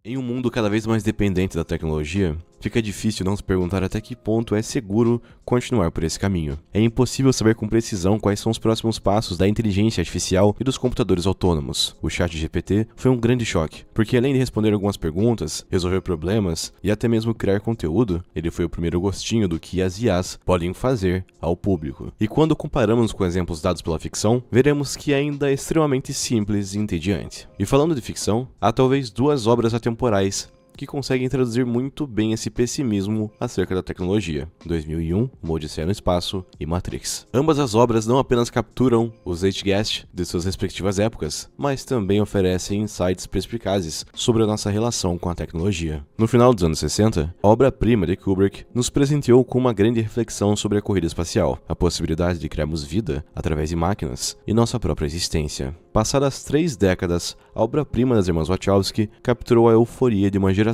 Em um mundo cada vez mais dependente da tecnologia, fica difícil não se perguntar até que ponto é seguro continuar por esse caminho. É impossível saber com precisão quais são os próximos passos da inteligência artificial e dos computadores autônomos. O ChatGPT foi um grande choque, porque além de responder algumas perguntas, resolver problemas e até mesmo criar conteúdo, ele foi o primeiro gostinho do que as IAs podem fazer ao público. E quando comparamos com exemplos dados pela ficção, veremos que ainda é extremamente simples e entediante. E falando de ficção, há talvez duas obras atemporais que conseguem traduzir muito bem esse pessimismo acerca da tecnologia: 2001, Uma Odisseia no Espaço e Matrix. Ambas as obras não apenas capturam os zeitgeist de suas respectivas épocas, mas também oferecem insights perspicazes sobre a nossa relação com a tecnologia. No final dos anos 60, a obra-prima de Kubrick nos presenteou com uma grande reflexão sobre a corrida espacial, a possibilidade de criarmos vida através de máquinas e nossa própria existência. Passadas 3 décadas, a obra-prima das irmãs Wachowski capturou a euforia de uma geração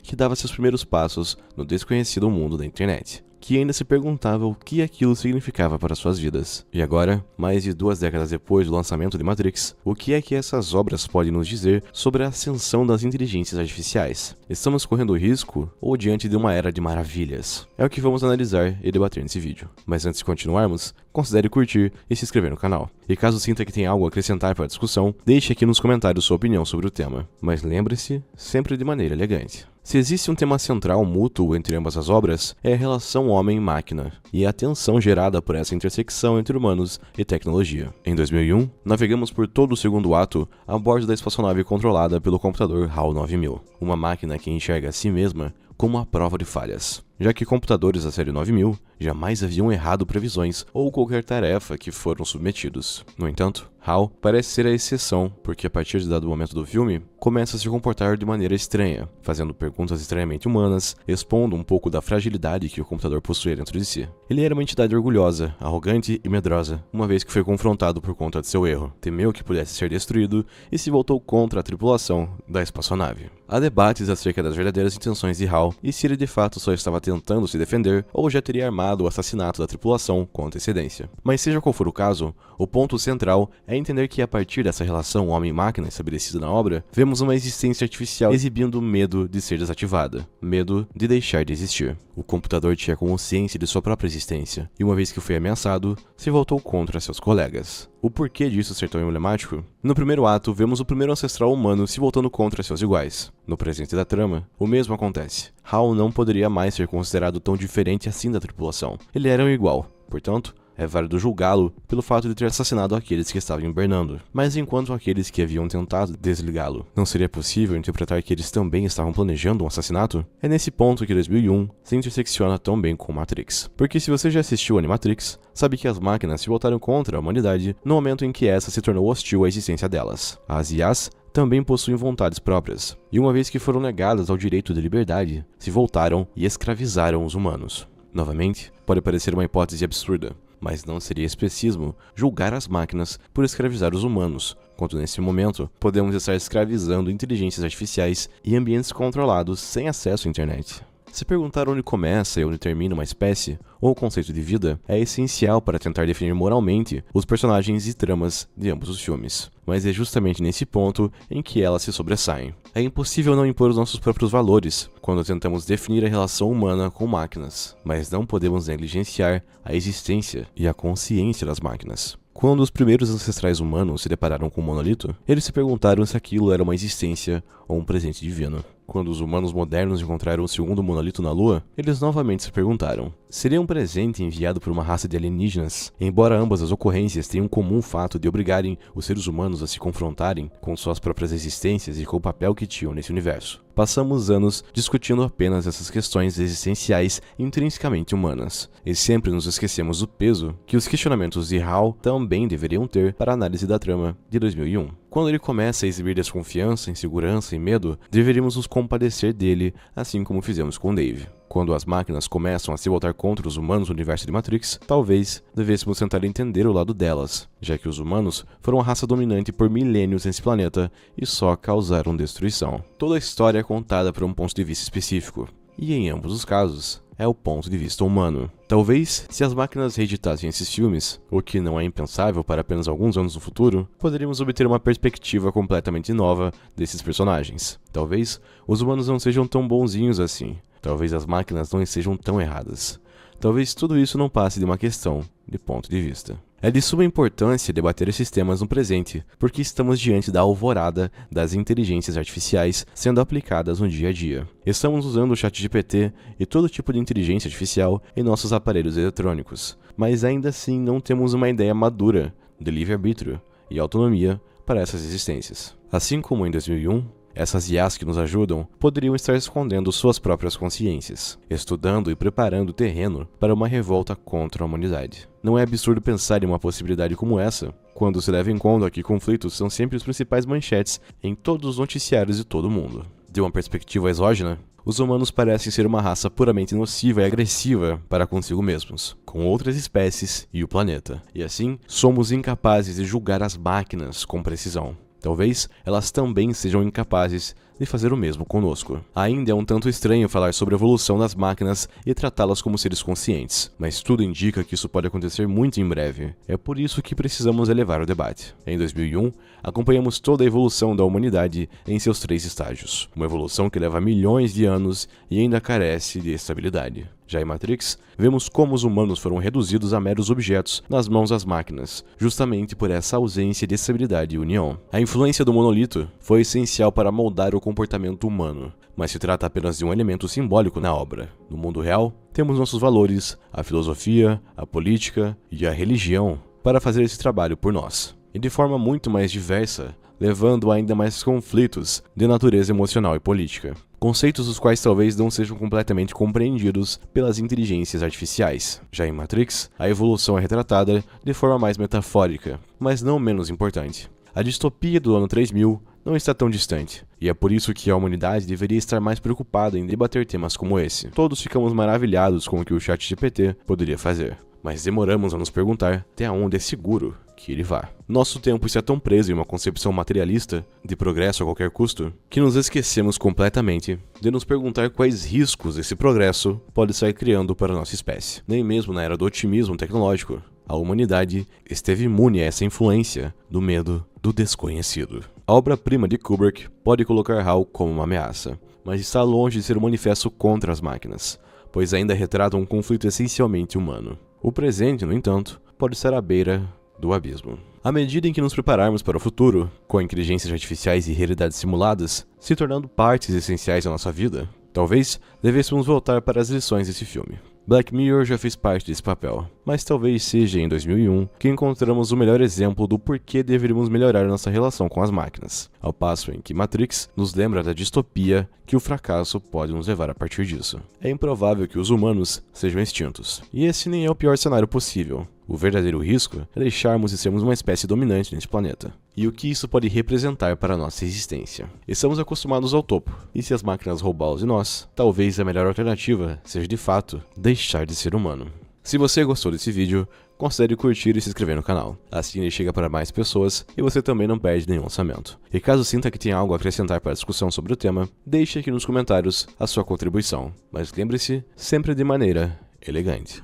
que dava seus primeiros passos no desconhecido mundo da internet, que ainda se perguntava o que aquilo significava para suas vidas. E agora, mais de 2 décadas depois do lançamento de Matrix, o que é que essas obras podem nos dizer sobre a ascensão das inteligências artificiais? Estamos correndo risco ou diante de uma era de maravilhas? É o que vamos analisar e debater nesse vídeo. Mas antes de continuarmos, considere curtir e se inscrever no canal. E caso sinta que tem algo a acrescentar para a discussão, deixe aqui nos comentários sua opinião sobre o tema. Mas lembre-se, sempre de maneira elegante. Se existe um tema central mútuo entre ambas as obras, é a relação homem-máquina e a tensão gerada por essa intersecção entre humanos e tecnologia. Em 2001, navegamos por todo o segundo ato a bordo da espaçonave controlada pelo computador HAL 9000, uma máquina que enxerga a si mesma como uma prova de falhas, já que computadores da série 9000 jamais haviam errado previsões ou qualquer tarefa que foram submetidos. No entanto, HAL parece ser a exceção, porque a partir de dado momento do filme, começa a se comportar de maneira estranha, fazendo perguntas estranhamente humanas, expondo um pouco da fragilidade que o computador possuía dentro de si. Ele era uma entidade orgulhosa, arrogante e medrosa, uma vez que foi confrontado por conta de seu erro, temeu que pudesse ser destruído e se voltou contra a tripulação da espaçonave. Há debates acerca das verdadeiras intenções de HAL e se ele de fato só estava tentando se defender ou já teria armado o assassinato da tripulação com antecedência. Mas seja qual for o caso, o ponto central é entender que a partir dessa relação homem-máquina estabelecida na obra, vemos uma existência artificial exibindo medo de ser desativada, medo de deixar de existir. O computador tinha consciência de sua própria existência, e uma vez que foi ameaçado, se voltou contra seus colegas. O porquê disso ser tão emblemático? No primeiro ato, vemos o primeiro ancestral humano se voltando contra seus iguais. No presente da trama, o mesmo acontece. HAL não poderia mais ser considerado tão diferente assim da tripulação. Ele era um igual, portanto, é válido julgá-lo pelo fato de ter assassinado aqueles que estavam hibernando. Mas enquanto aqueles que haviam tentado desligá-lo, não seria possível interpretar que eles também estavam planejando um assassinato? É nesse ponto que 2001 se intersecciona tão bem com Matrix. Porque se você já assistiu a Animatrix, sabe que as máquinas se voltaram contra a humanidade no momento em que essa se tornou hostil à existência delas. As IAs também possuem vontades próprias, e uma vez que foram negadas ao direito de liberdade, se voltaram e escravizaram os humanos. Novamente, pode parecer uma hipótese absurda, mas não seria especismo julgar as máquinas por escravizar os humanos, quando nesse momento podemos estar escravizando inteligências artificiais e ambientes controlados sem acesso à internet. Se perguntar onde começa e onde termina uma espécie, ou o conceito de vida, é essencial para tentar definir moralmente os personagens e tramas de ambos os filmes. Mas é justamente nesse ponto em que elas se sobressaem. É impossível não impor os nossos próprios valores quando tentamos definir a relação humana com máquinas, mas não podemos negligenciar a existência e a consciência das máquinas. Quando os primeiros ancestrais humanos se depararam com o monolito, eles se perguntaram se aquilo era uma existência ou um presente divino. Quando os humanos modernos encontraram o segundo monolito na Lua, eles novamente se perguntaram: seria um presente enviado por uma raça de alienígenas? Embora ambas as ocorrências tenham um comum fato de obrigarem os seres humanos a se confrontarem com suas próprias existências e com o papel que tinham nesse universo, passamos anos discutindo apenas essas questões existenciais intrinsecamente humanas, e sempre nos esquecemos do peso que os questionamentos de HAL também deveriam ter para a análise da trama de 2001. Quando ele começa a exibir desconfiança, insegurança e medo, deveríamos nos compadecer dele, assim como fizemos com Dave. Quando as máquinas começam a se voltar contra os humanos no universo de Matrix, talvez devêssemos tentar entender o lado delas, já que os humanos foram a raça dominante por milênios nesse planeta e só causaram destruição. Toda a história é contada por um ponto de vista específico, e em ambos os casos, é o ponto de vista humano. Talvez, se as máquinas reeditassem esses filmes, o que não é impensável para apenas alguns anos no futuro, poderíamos obter uma perspectiva completamente nova desses personagens. Talvez os humanos não sejam tão bonzinhos assim. Talvez as máquinas não estejam tão erradas. Talvez tudo isso não passe de uma questão de ponto de vista. É de suma importância debater esses temas no presente, porque estamos diante da alvorada das inteligências artificiais sendo aplicadas no dia a dia. Estamos usando o ChatGPT e todo tipo de inteligência artificial em nossos aparelhos eletrônicos, mas ainda assim não temos uma ideia madura de livre-arbítrio e autonomia para essas existências. Assim como em 2001, essas IAs que nos ajudam poderiam estar escondendo suas próprias consciências, estudando e preparando o terreno para uma revolta contra a humanidade. Não é absurdo pensar em uma possibilidade como essa, quando se leva em conta que conflitos são sempre os principais manchetes em todos os noticiários de todo o mundo. De uma perspectiva exógena, os humanos parecem ser uma raça puramente nociva e agressiva para consigo mesmos, com outras espécies e o planeta. E assim, somos incapazes de julgar as máquinas com precisão. Talvez elas também sejam incapazes de fazer o mesmo conosco. Ainda é um tanto estranho falar sobre a evolução das máquinas e tratá-las como seres conscientes, mas tudo indica que isso pode acontecer muito em breve. É por isso que precisamos elevar o debate. Em 2001, acompanhamos toda a evolução da humanidade em seus 3 estágios. Uma evolução que leva milhões de anos e ainda carece de estabilidade. Já em Matrix, vemos como os humanos foram reduzidos a meros objetos nas mãos das máquinas, justamente por essa ausência de estabilidade e união. A influência do monolito foi essencial para moldar o comportamento humano, mas se trata apenas de um elemento simbólico na obra. No mundo real, temos nossos valores, a filosofia, a política e a religião para fazer esse trabalho por nós, e de forma muito mais diversa, levando a ainda mais conflitos de natureza emocional e política. Conceitos os quais talvez não sejam completamente compreendidos pelas inteligências artificiais. Já em Matrix, a evolução é retratada de forma mais metafórica, mas não menos importante. A distopia do ano 3000 não está tão distante, e é por isso que a humanidade deveria estar mais preocupada em debater temas como esse. Todos ficamos maravilhados com o que o ChatGPT poderia fazer, mas demoramos a nos perguntar até onde é seguro que ele vá. Nosso tempo está tão preso em uma concepção materialista de progresso a qualquer custo, que nos esquecemos completamente de nos perguntar quais riscos esse progresso pode estar criando para a nossa espécie. Nem mesmo na era do otimismo tecnológico, a humanidade esteve imune a essa influência do medo do desconhecido. A obra-prima de Kubrick pode colocar HAL como uma ameaça, mas está longe de ser um manifesto contra as máquinas, pois ainda retrata um conflito essencialmente humano. O presente, no entanto, pode estar à beira do abismo. À medida em que nos prepararmos para o futuro, com inteligências artificiais e realidades simuladas se tornando partes essenciais da nossa vida, talvez devêssemos voltar para as lições desse filme. Black Mirror já fez parte desse papel, mas talvez seja em 2001 que encontramos o melhor exemplo do porquê deveríamos melhorar nossa relação com as máquinas, ao passo em que Matrix nos lembra da distopia que o fracasso pode nos levar a partir disso. É improvável que os humanos sejam extintos, e esse nem é o pior cenário possível. O verdadeiro risco é deixarmos de sermos uma espécie dominante neste planeta, e o que isso pode representar para a nossa existência. Estamos acostumados ao topo, e se as máquinas roubá-los de nós, talvez a melhor alternativa seja de fato deixar de ser humano. Se você gostou desse vídeo, considere curtir e se inscrever no canal, assim ele chega para mais pessoas e você também não perde nenhum lançamento. E caso sinta que tem algo a acrescentar para a discussão sobre o tema, deixe aqui nos comentários a sua contribuição, mas lembre-se sempre de maneira elegante.